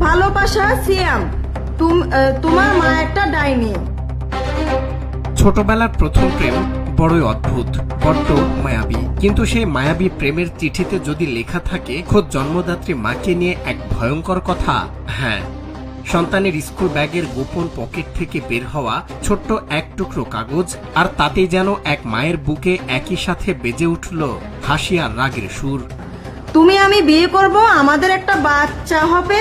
ভালোবাসা সিয়াম, তোমার মা একটা ডাইনি। ছোটবেলার প্রথম প্রেম বড়ই অদ্ভুত, বড্ড মায়াবী। কিন্তু সেই মায়াবী প্রেমের চিঠিতে যদি লেখা থাকে খোদ জন্মদাত্রী মাকে নিয়ে এক ভয়ঙ্কর কথা, হ্যাঁ, সন্তানের স্কুল ব্যাগের গোপন পকেট থেকে বের হওয়া ছোট্ট এক টুকরো কাগজ, আর তাতেই যেন এক মায়ের বুকে একই সাথে বেজে উঠল হাসি আর রাগের সুর। তুমি আমি বিয়ে করব, আমাদের একটা বাচ্চা হবে,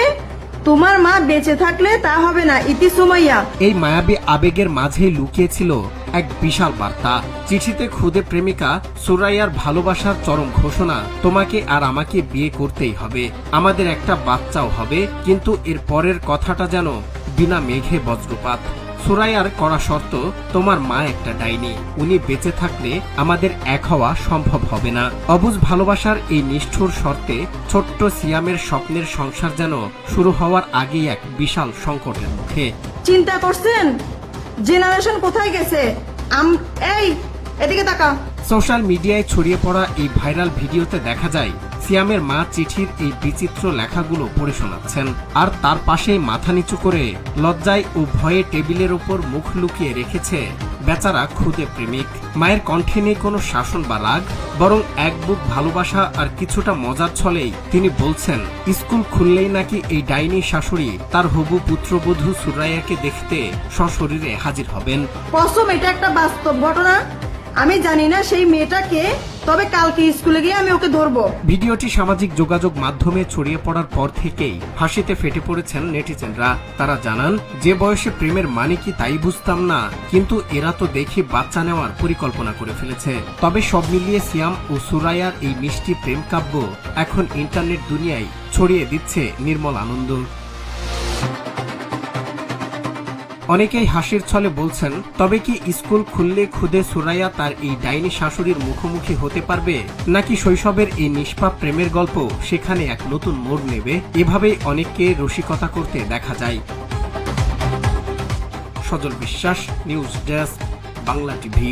তোমার মা বেঁচে থাকলে তা হবে না, ইতি সুমাইয়া। এই মায়াবী আবেগের মাঝেই লুকিয়েছিল এক বিশাল বার্তা। চিঠিতে খুদে প্রেমিকা সুরাইয়ার ভালোবাসার চরম ঘোষণা, তোমাকে আর আমাকে বিয়ে করতেই হবে, আমাদের একটা বাচ্চাও হবে। কিন্তু এর পরের কথাটা যেন বিনা মেঘে বজ্রপাত। সুরাইয়ার করা শর্ত, তোমার মা একটা ডাইনি, উনি বেঁচে থাকলে আমাদের এক হওয়া সম্ভব হবে না। অবুঝ ভালোবাসার এই নিষ্ঠুর শর্তে ছোট্ট সিয়ামের স্বপ্নের সংসার যেন শুরু হওয়ার আগেই এক বিশাল সংকটের মুখে। চিন্তা করছেন জেনারেশন কোথায় গেছে? এই এদিকে তাকা। সোশ্যাল মিডিয়ায় ছড়িয়ে পড়া এই ভাইরাল ভিডিওতে দেখা যায় সিয়ামের মা চিঠির এই বিচিত্র লেখাগুলো পড়ে শোনাচ্ছেন, আর তার পাশেই মাথা নিচু করে লজ্জায় ও ভয়ে টেবিলের উপর মুখ লুকিয়ে রেখেছে বেচারা খুদে প্রেমিক। মায়ের কণ্ঠে নেই কোনো শাসন বা রাগ, বরং এক বুক ভালোবাসা আর কিছুটা মজার ছলেই তিনি বলছেন স্কুল খুললেই নাকি এই ডাইনি শাশুড়ি তার হবু পুত্রবধূ সুরাইয়াকে দেখতে সশরীরে হাজির হবেন। কসম, এটা একটা বাস্তব ঘটনা। আমি জানি না সেই মেয়েটাকে, তবে কালকে স্কুলে গিয়ে আমি ওকে ধরবো। ভিডিওটি সামাজিক যোগাযোগ মাধ্যমে ছড়িয়ে পড়ার পর থেকেই হাসিতে ফেটে পড়েছেন নেটিজেনরা। তারা জানান, যে বয়সে প্রেমের মানে কি তাই বুঝতাম না, কিন্তু এরা তো দেখি বাচ্চা নেওয়ার পরিকল্পনা করে ফেলেছে। তবে সব মিলিয়ে সিয়াম ও সুরাইয়ার এই মিষ্টি প্রেম কাব্য এখন ইন্টারনেট দুনিয়ায় ছড়িয়ে দিচ্ছে নির্মল আনন্দ। অনেকেই হাসির ছলে বলছেন, তবে কি স্কুল খুললে খুদে সুরাইয়া তার এই ডাইনি শাশুড়ির মুখোমুখি হতে পারবে, নাকি শৈশবের এই নিষ্পাপ প্রেমের গল্প সেখানে এক নতুন মোড় নেবে? এভাবেই অনেককে রসিকতা করতে দেখা যায়। সজল বিশ্বাস, নিউজ ডেস্ক, বাংলা টিভি।